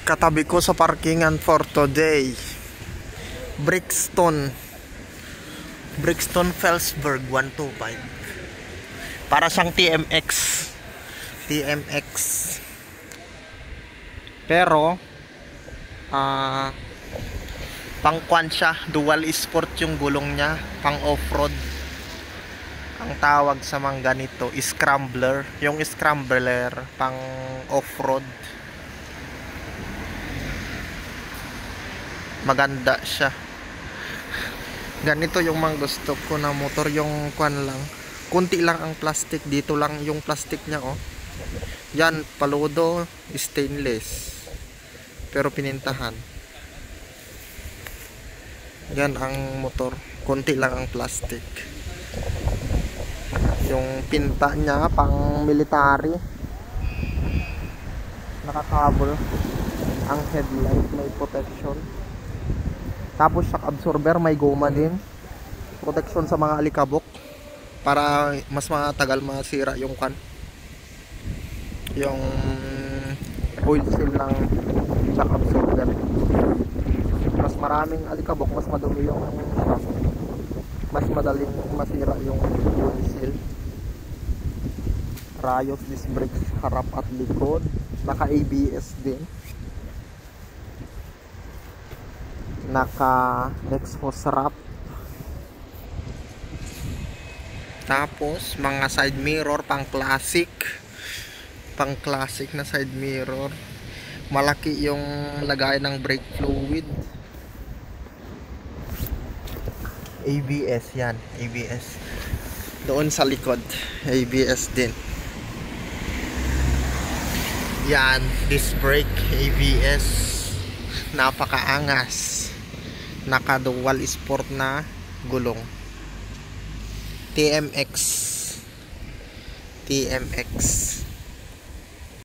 Katabi ko sa parkingan for today, Brixton Felsberg 125. Para siyang TMX. Pero pang-kwan siya, dual sport yung gulong niya, pang off-road. Ang tawag sa mga ganito, scrambler. Yung scrambler pang off-road. Maganda siya. Ganito yung mga gusto ko na motor, yung kwan lang. Kunti lang ang plastic, dito lang yung plastic niya, oh. Yan, paludo, stainless. Pero pinintahan. Yan ang motor, kunti lang ang plastic. Yung pinta niya pang military. Nakakabel. Ang headlight may protection. Tapos shock absorber, may goma din. Protection sa mga alikabok para mas matagal masira yung kan. Yung oil seal ng shock absorber. Mas maraming alikabok, mas madumi yung shock. Mas madaling masira yung oil seal. Rayos disc brakes harap at likod. Naka ABS din. Naka exhaust wrap. Tapos mga side mirror pang classic na side mirror. Malaki yung lagay ng brake fluid. ABS yan, ABS doon sa likod, ABS din yan. Disc brake, ABS, napakaangas. Naka dual sport na gulong. TMX